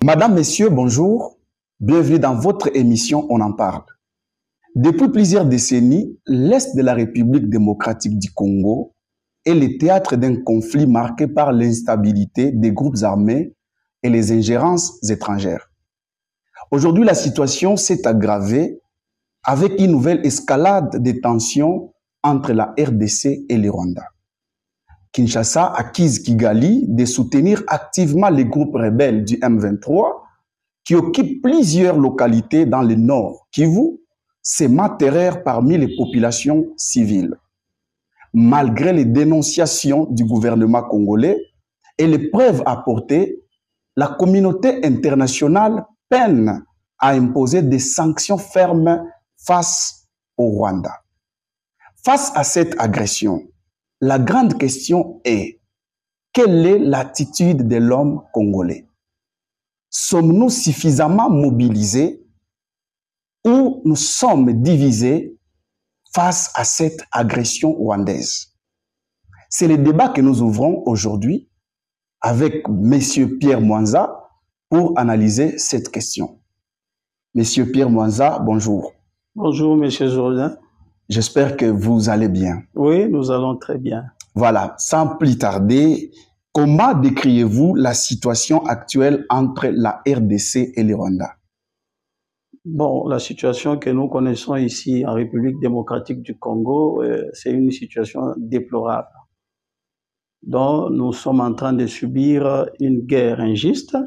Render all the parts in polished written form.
Madame, Messieurs, bonjour. Bienvenue dans votre émission On en parle. Depuis plusieurs décennies, l'Est de la République démocratique du Congo est le théâtre d'un conflit marqué par l'instabilité des groupes armés et les ingérences étrangères. Aujourd'hui, la situation s'est aggravée avec une nouvelle escalade des tensions entre la RDC et le Rwanda. Kinshasa accuse Kigali de soutenir activement les groupes rebelles du M23 qui occupent plusieurs localités dans le nord Kivu, sémant terreur parmi les populations civiles. Malgré les dénonciations du gouvernement congolais et les preuves apportées, la communauté internationale peine à imposer des sanctions fermes face au Rwanda. Face à cette agression, la grande question est, quelle est l'attitude de l'homme congolais? Sommes-nous suffisamment mobilisés ou nous sommes divisés face à cette agression rwandaise? C'est le débat que nous ouvrons aujourd'hui avec M. Pierre Mwanza pour analyser cette question. Monsieur Pierre Mwanza, bonjour. Bonjour, Monsieur Jourdain. J'espère que vous allez bien. Oui, nous allons très bien. Voilà, sans plus tarder, comment décrivez-vous la situation actuelle entre la RDC et le Rwanda? Bon, la situation que nous connaissons ici en République démocratique du Congo, c'est une situation déplorable. Donc, nous sommes en train de subir une guerre injuste.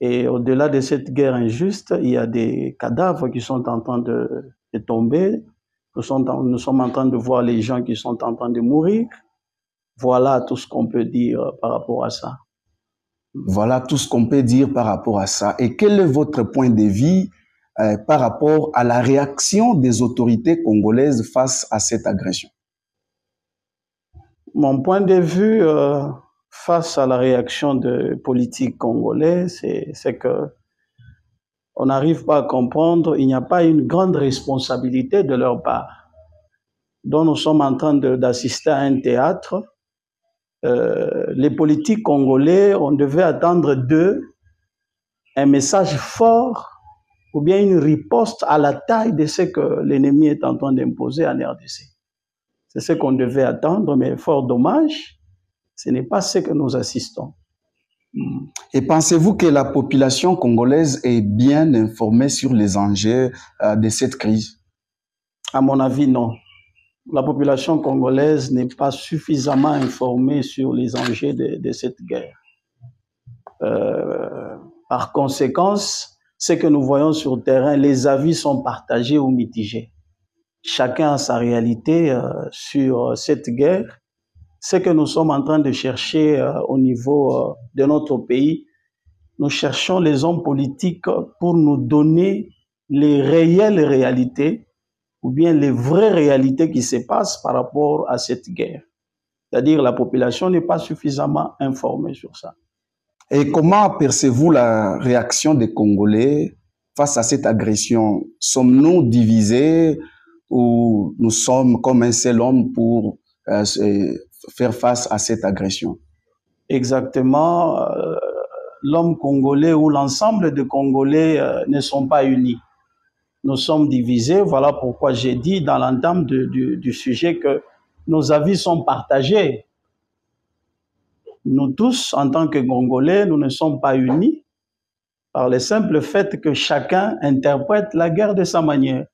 Et au-delà de cette guerre injuste, il y a des cadavres qui sont en train de tomber. Nous sommes en train de voir les gens qui sont en train de mourir. Voilà tout ce qu'on peut dire par rapport à ça. Voilà tout ce qu'on peut dire par rapport à ça. Et quel est votre point de vue par rapport à la réaction des autorités congolaises face à cette agression? Mon point de vue face à la réaction des politiques congolais, c'est que on n'arrive pas à comprendre, il n'y a pas une grande responsabilité de leur part. Donc nous sommes en train d'assister à un théâtre. Les politiques congolais, on devait attendre d'eux un message fort ou bien une riposte à la taille de ce que l'ennemi est en train d'imposer en RDC. C'est ce qu'on devait attendre, mais fort dommage, ce n'est pas ce que nous assistons. Et pensez-vous que la population congolaise est bien informée sur les enjeux de cette crise? À mon avis, non. La population congolaise n'est pas suffisamment informée sur les enjeux de cette guerre. Par conséquent, ce que nous voyons sur le terrain, les avis sont partagés ou mitigés. Chacun a sa réalité sur cette guerre. Ce que nous sommes en train de chercher au niveau de notre pays, nous cherchons les hommes politiques pour nous donner les réelles réalités ou bien les vraies réalités qui se passent par rapport à cette guerre. C'est-à-dire la population n'est pas suffisamment informée sur ça. Et comment percevez-vous la réaction des Congolais face à cette agression? Sommes-nous divisés ou nous sommes comme un seul homme pour faire face à cette agression? Exactement. L'homme congolais ou l'ensemble des Congolais ne sont pas unis. Nous sommes divisés. Voilà pourquoi j'ai dit dans l'entame du sujet que nos avis sont partagés. Nous tous, en tant que Congolais, nous ne sommes pas unis par le simple fait que chacun interprète la guerre de sa manière.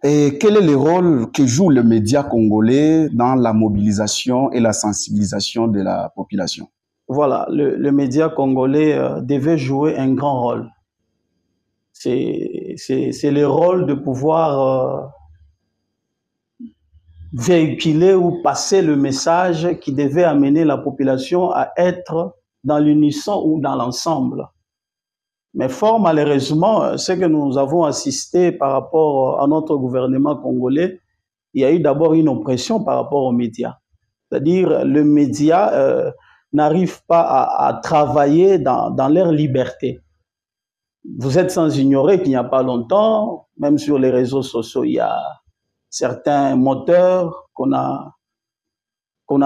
Et quel est le rôle que joue le média congolais dans la mobilisation et la sensibilisation de la population? Voilà, le média congolais devait jouer un grand rôle. C'est le rôle de pouvoir véhiculer ou passer le message qui devait amener la population à être dans l'unisson ou dans l'ensemble. Mais fort malheureusement, ce que nous avons assisté par rapport à notre gouvernement congolais, il y a eu d'abord une oppression par rapport aux médias. C'est-à-dire le média n'arrivent pas à travailler dans leur liberté. Vous êtes sans ignorer qu'il n'y a pas longtemps, même sur les réseaux sociaux, il y a certains moteurs qu'on a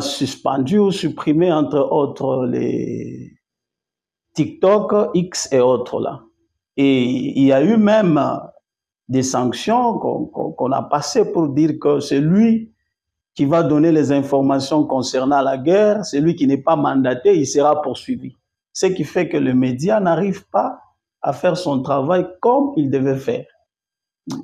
suspendus ou supprimés, entre autres les TikTok, X et autres là. Et il y a eu même des sanctions qu'on a passées pour dire que c'est lui qui va donner les informations concernant la guerre, celui qui n'est pas mandaté, il sera poursuivi. Ce qui fait que le média n'arrive pas à faire son travail comme il devait faire.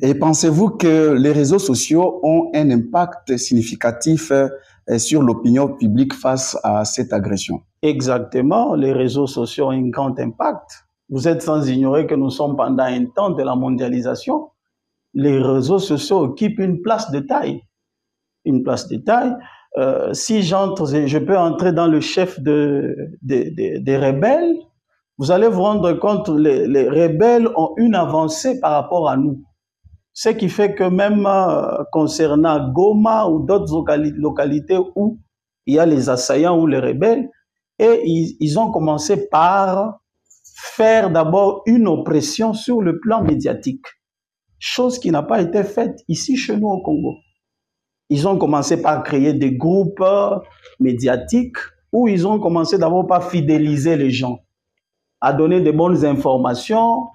Et pensez-vous que les réseaux sociaux ont un impact significatif sur l'opinion publique face à cette agression? Exactement, les réseaux sociaux ont un grand impact. Vous êtes sans ignorer que nous sommes pendant un temps de la mondialisation. Les réseaux sociaux occupent une place de taille. Une place de taille. Si je peux entrer dans le chef des rebelles, vous allez vous rendre compte que les rebelles ont une avancée par rapport à nous. Ce qui fait que même concernant Goma ou d'autres localités où il y a les assaillants ou les rebelles, et ils ont commencé par faire d'abord une oppression sur le plan médiatique, chose qui n'a pas été faite ici chez nous au Congo. Ils ont commencé par créer des groupes médiatiques où ils ont commencé d'abord par fidéliser les gens, à donner de bonnes informations,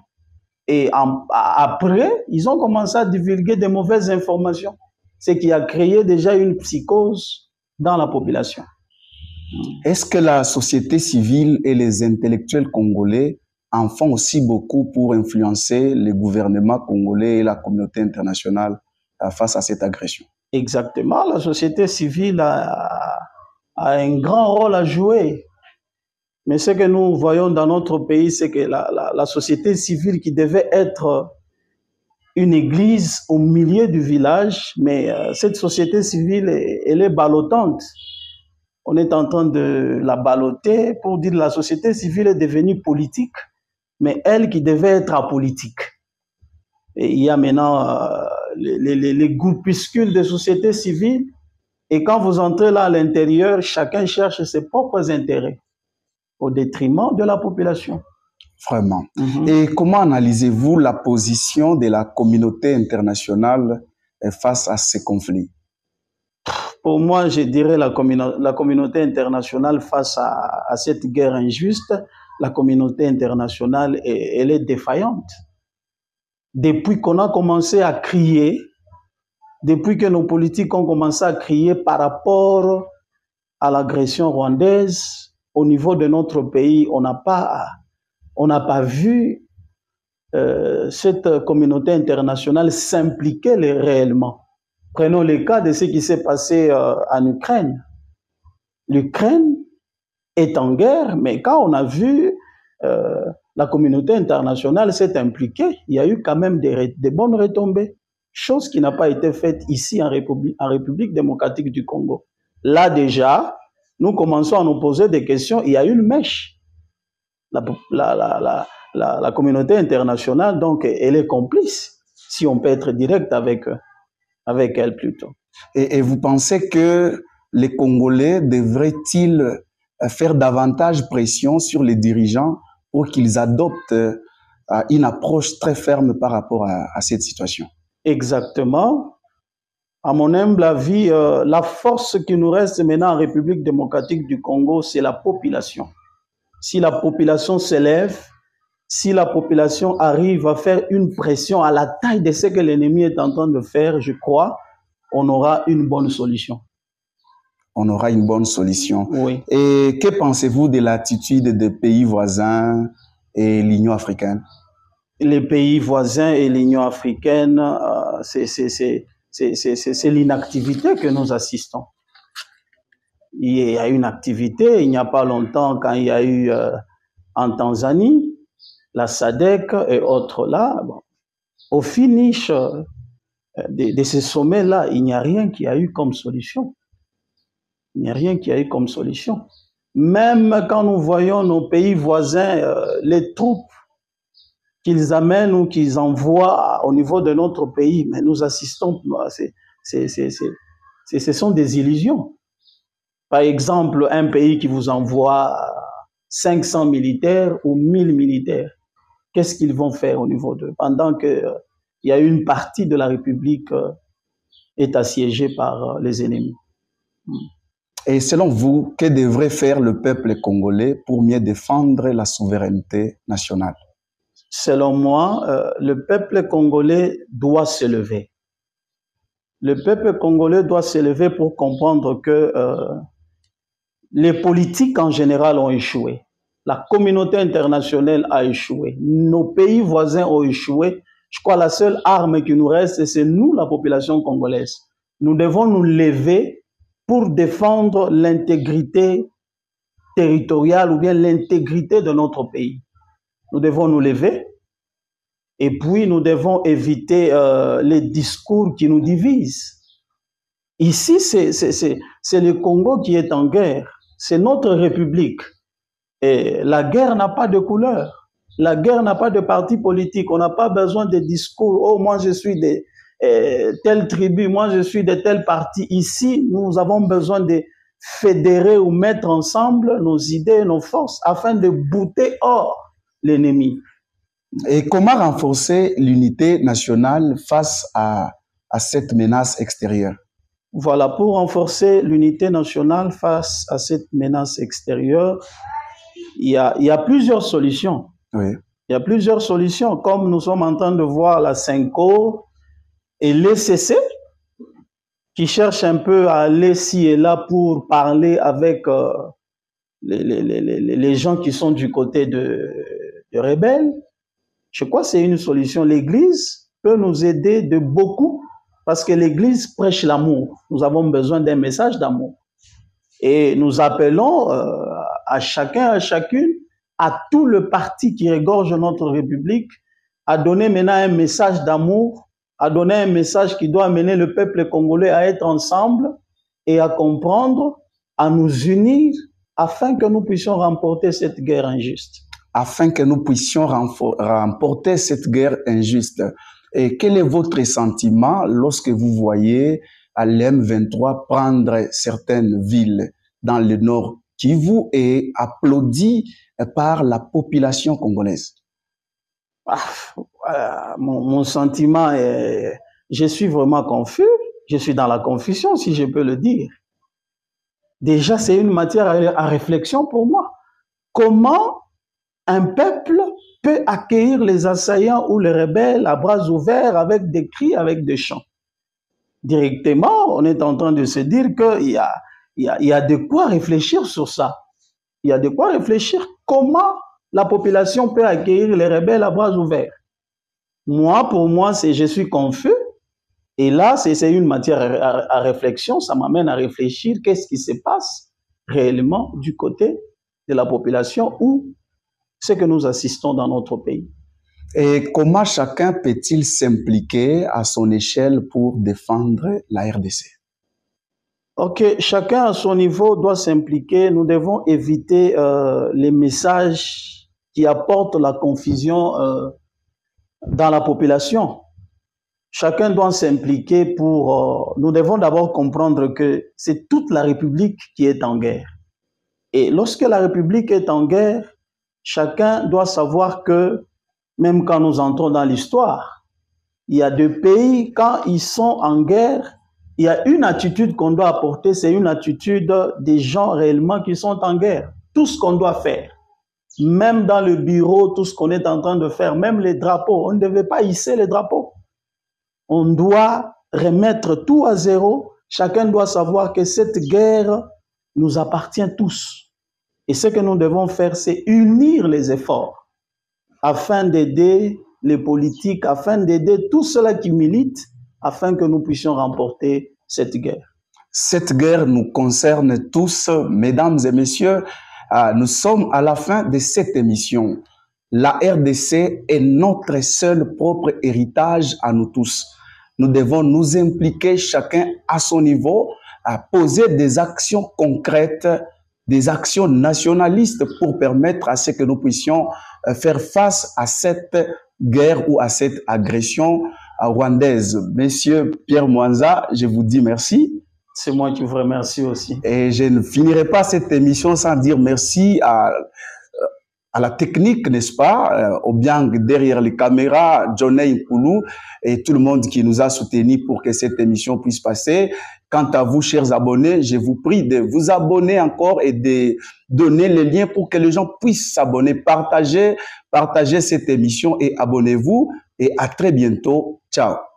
et après, ils ont commencé à divulguer de mauvaises informations, ce qui a créé déjà une psychose dans la population. Est-ce que la société civile et les intellectuels congolais en font aussi beaucoup pour influencer le gouvernement congolais et la communauté internationale face à cette agression? Exactement, la société civile a un grand rôle à jouer. Mais ce que nous voyons dans notre pays, c'est que la société civile qui devait être une église au milieu du village, mais cette société civile, elle est ballottante. On est en train de la balloter pour dire que la société civile est devenue politique, mais elle qui devait être apolitique. Et il y a maintenant les groupuscules de société civile, et quand vous entrez là à l'intérieur, chacun cherche ses propres intérêts au détriment de la population. Vraiment. Et comment analysez-vous la position de la communauté internationale face à ces conflits? Pour moi, je dirais la communauté internationale face à cette guerre injuste, la communauté internationale, elle est défaillante. Depuis qu'on a commencé à crier, depuis que nos politiques ont commencé à crier par rapport à l'agression rwandaise, au niveau de notre pays, on n'a pas vu cette communauté internationale s'impliquer réellement. Prenons le cas de ce qui s'est passé en Ukraine. L'Ukraine est en guerre, mais quand on a vu la communauté internationale s'est impliquée, il y a eu quand même des bonnes retombées, chose qui n'a pas été faite ici en République démocratique du Congo. Là déjà, nous commençons à nous poser des questions. Il y a une mèche. La communauté internationale, donc, elle est complice, si on peut être direct avec elle plutôt. Et vous pensez que les Congolais devraient-ils faire davantage pression sur les dirigeants pour qu'ils adoptent une approche très ferme par rapport à cette situation? Exactement. À mon humble avis, la force qui nous reste maintenant en République démocratique du Congo, c'est la population. Si la population s'élève, si la population arrive à faire une pression à la taille de ce que l'ennemi est en train de faire, je crois, on aura une bonne solution. On aura une bonne solution. Oui. Et que pensez-vous de l'attitude des pays voisins et l'Union africaine? Les pays voisins et l'Union africaine, c'est l'inactivité que nous assistons. Il y a une activité, il n'y a pas longtemps, quand il y a eu en Tanzanie, la SADC et autres là, bon, au finish de ces sommets-là, il n'y a rien qui a eu comme solution. Il n'y a rien qui a eu comme solution. Même quand nous voyons nos pays voisins, les troupes qu'ils amènent ou qu'ils envoient au niveau de notre pays, mais nous assistons, ce sont des illusions. Par exemple, un pays qui vous envoie 500 militaires ou 1000 militaires, qu'est-ce qu'ils vont faire au niveau d'eux? Pendant que il y a une partie de la République est assiégée par les ennemis. Et selon vous, que devrait faire le peuple congolais pour mieux défendre la souveraineté nationale? Selon moi, le peuple congolais doit se lever. Le peuple congolais doit se lever pour comprendre que les politiques en général ont échoué. La communauté internationale a échoué. Nos pays voisins ont échoué. Je crois que la seule arme qui nous reste, c'est nous, la population congolaise. Nous devons nous lever pour défendre l'intégrité territoriale ou bien l'intégrité de notre pays. Nous devons nous lever et puis nous devons éviter les discours qui nous divisent. Ici, c'est le Congo qui est en guerre. C'est notre République. Et la guerre n'a pas de couleur. La guerre n'a pas de parti politique. On n'a pas besoin de discours. Oh, moi, je suis de telle tribu. Moi, je suis de tel parti. Ici, nous avons besoin de fédérer ou mettre ensemble nos idées, nos forces afin de bouter hors l'ennemi. Et comment renforcer l'unité nationale face à cette menace extérieure? Voilà, pour renforcer l'unité nationale face à cette menace extérieure, il y a plusieurs solutions. Oui. Il y a plusieurs solutions, comme nous sommes en train de voir la CENCO et l'ECC, qui cherchent un peu à aller ci et là pour parler avec les gens qui sont du côté de rebelles. Je crois que c'est une solution. L'Église peut nous aider de beaucoup parce que l'Église prêche l'amour. Nous avons besoin d'un message d'amour. Et nous appelons à chacun, à chacune, à tout le parti qui regorge notre République, à donner maintenant un message d'amour, à donner un message qui doit amener le peuple congolais à être ensemble et à comprendre, à nous unir afin que nous puissions remporter cette guerre injuste. Afin que nous puissions remporter cette guerre injuste. Et quel est votre sentiment lorsque vous voyez à l'M23 prendre certaines villes dans le nord Kivu et applaudi par la population congolaise? Mon sentiment est, je suis vraiment confus, je suis dans la confusion si je peux le dire. Déjà, c'est une matière à réflexion pour moi. Comment un peuple peut accueillir les assaillants ou les rebelles à bras ouverts avec des cris, avec des chants? Directement, on est en train de se dire qu'il y a de quoi réfléchir sur ça. Il y a de quoi réfléchir. Comment la population peut accueillir les rebelles à bras ouverts? Moi, pour moi, je suis confus. Et là, c'est une matière à réflexion. Ça m'amène à réfléchir qu'est-ce qui se passe réellement du côté de la population ou ce que nous assistons dans notre pays. Et comment chacun peut-il s'impliquer à son échelle pour défendre la RDC? Ok, chacun à son niveau doit s'impliquer. Nous devons éviter les messages qui apportent la confusion dans la population. Chacun doit s'impliquer pour... nous devons d'abord comprendre que c'est toute la République qui est en guerre. Et lorsque la République est en guerre, chacun doit savoir que, même quand nous entrons dans l'histoire, il y a des pays, quand ils sont en guerre, il y a une attitude qu'on doit apporter, c'est une attitude des gens réellement qui sont en guerre. Tout ce qu'on doit faire, même dans le bureau, tout ce qu'on est en train de faire, même les drapeaux, on ne devait pas hisser les drapeaux. On doit remettre tout à zéro. Chacun doit savoir que cette guerre nous appartient tous. Et ce que nous devons faire, c'est unir les efforts afin d'aider les politiques, afin d'aider tous ceux-là qui militent, afin que nous puissions remporter cette guerre. Cette guerre nous concerne tous, mesdames et messieurs. Nous sommes à la fin de cette émission. La RDC est notre seul propre héritage à nous tous. Nous devons nous impliquer chacun à son niveau, à poser des actions concrètes, des actions nationalistes pour permettre à ce que nous puissions faire face à cette guerre ou à cette agression rwandaise. Monsieur Pierre Mwanza, je vous dis merci. C'est moi qui vous remercie aussi. Et je ne finirai pas cette émission sans dire merci à la technique, n'est-ce pas, au bien derrière les caméras, Johnny Nkoulou et tout le monde qui nous a soutenus pour que cette émission puisse passer. Quant à vous, chers abonnés, je vous prie de vous abonner encore et de donner les liens pour que les gens puissent s'abonner. Partagez cette émission et abonnez-vous. Et à très bientôt. Ciao.